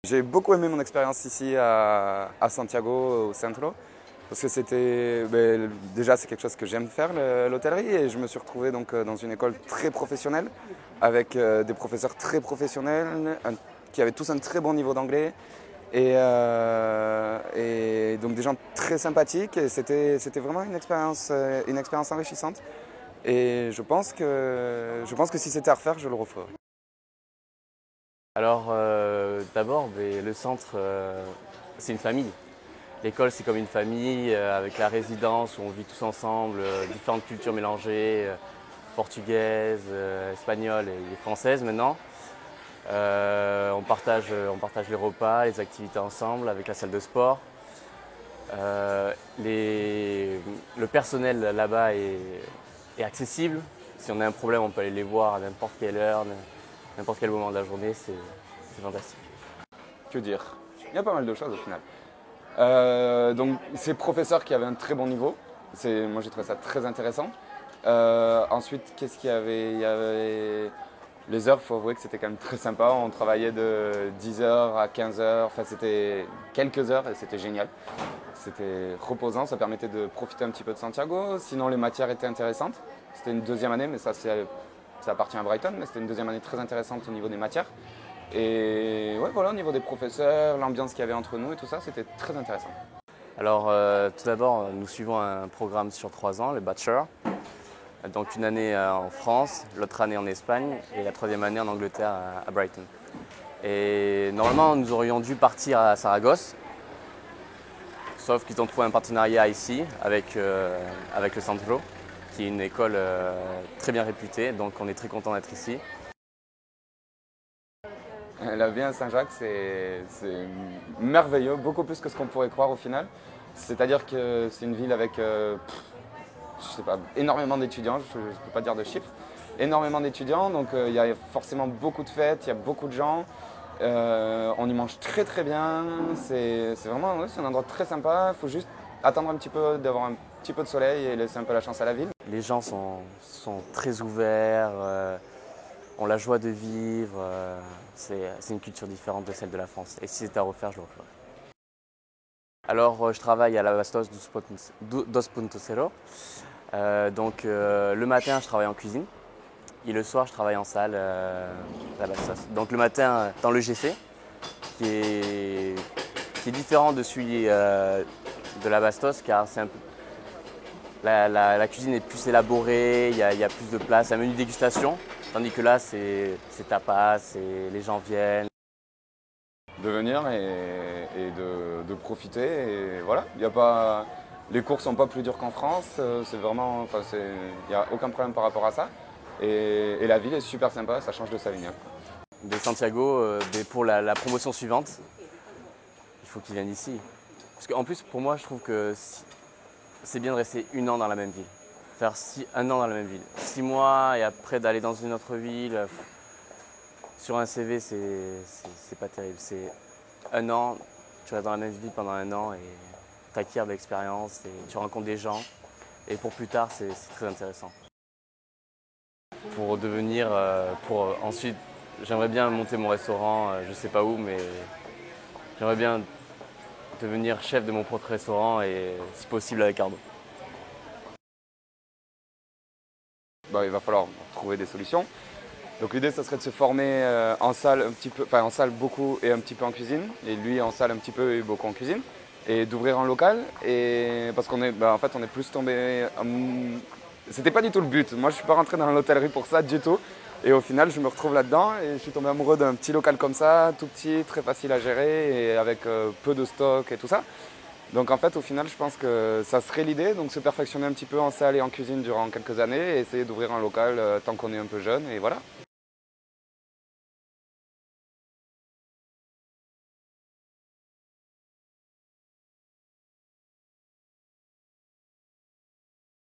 J'ai beaucoup aimé mon expérience ici à Santiago, au Centro, parce que c'était, déjà c'est quelque chose que j'aime faire, l'hôtellerie, et je me suis retrouvé donc dans une école très professionnelle, avec des professeurs très professionnels, qui avaient tous un très bon niveau d'anglais, et donc des gens très sympathiques, et c'était vraiment une expérience enrichissante. Et je pense que si c'était à refaire, je le referais. Alors d'abord, le centre, c'est une famille. L'école, c'est comme une famille avec la résidence où on vit tous ensemble, différentes cultures mélangées, portugaises, espagnoles et françaises maintenant. On partage les repas, les activités ensemble avec la salle de sport. Le personnel là-bas est accessible. Si on a un problème, on peut aller les voir à n'importe quelle heure, n'importe quel moment de la journée. C'est fantastique. Que dire? Il y a pas mal de choses au final. Donc ces professeurs qui avaient un très bon niveau, moi j'ai trouvé ça très intéressant. Ensuite, qu'est-ce qu'il y avait? Il y avait les heures, il faut avouer que c'était quand même très sympa. On travaillait de 10h à 15h, enfin c'était quelques heures et c'était génial. C'était reposant, ça permettait de profiter un petit peu de Santiago. Sinon les matières étaient intéressantes. C'était une deuxième année, mais ça appartient à Brighton, mais c'était une deuxième année très intéressante au niveau des matières. Et ouais, voilà, au niveau des professeurs, l'ambiance qu'il y avait entre nous et tout ça, c'était très intéressant. Alors tout d'abord, nous suivons un programme sur 3 ans, le Bachelor. Donc une année en France, l'autre année en Espagne et la troisième année en Angleterre à Brighton. Et normalement, nous aurions dû partir à Saragosse, sauf qu'ils ont trouvé un partenariat ici avec le Centro, qui est une école très bien réputée, donc on est très content d'être ici. La vie à Saint-Jacques, c'est merveilleux, beaucoup plus que ce qu'on pourrait croire au final. C'est-à-dire que c'est une ville avec je sais pas, énormément d'étudiants, je ne peux pas dire de chiffres, énormément d'étudiants, donc il y a forcément beaucoup de fêtes, il y a beaucoup de gens, on y mange très très bien, c'est vraiment c'est un endroit très sympa, il faut juste attendre un petit peu d'avoir un petit peu de soleil et laisser un peu la chance à la ville. Les gens sont très ouverts, ont la joie de vivre, c'est une culture différente de celle de la France. Et si c'était à refaire, je le referais. Alors, je travaille à la Bastos dos Punto Cero. Donc, le matin, je travaille en cuisine et le soir, je travaille en salle à la Bastos. Donc, le matin, dans le GC, qui est différent de celui de la Bastos, car c'est un peu, la cuisine est plus élaborée, il y a plus de place, un menu dégustation, tandis que là, c'est tapas, les gens viennent. De venir et de profiter, et voilà, les cours sont pas plus durs qu'en France, c'est vraiment, il n'y a aucun problème par rapport à ça, et la ville est super sympa, ça change de Savignac. De Santiago, pour la promotion suivante, il faut qu'ils viennent ici. Parce qu'en plus, pour moi, je trouve que c'est bien de rester 1 an dans la même ville. Faire 1 an dans la même ville. 6 mois et après d'aller dans une autre ville. Sur un CV, c'est pas terrible. C'est 1 an, tu restes dans la même ville pendant 1 an et tu acquiers de l'expérience et tu rencontres des gens. Et pour plus tard, c'est très intéressant. Pour ensuite, j'aimerais bien monter mon restaurant, je sais pas où, mais j'aimerais bien devenir chef de mon propre restaurant et si possible avec Arnaud. Il va falloir trouver des solutions. Donc l'idée, ça serait de se former en salle un petit peu, enfin en salle beaucoup et un petit peu en cuisine, et lui en salle un petit peu et beaucoup en cuisine, et d'ouvrir un local. Et parce qu'on est, en fait, on est plus tombé. C'était pas du tout le but. Moi, je suis pas rentré dans l'hôtellerie pour ça du tout. Et au final, je me retrouve là-dedans et je suis tombé amoureux d'un petit local comme ça, tout petit, très facile à gérer et avec peu de stock et tout ça. Donc en fait, au final, je pense que ça serait l'idée, donc se perfectionner un petit peu en salle et en cuisine durant quelques années et essayer d'ouvrir un local tant qu'on est un peu jeune, et voilà.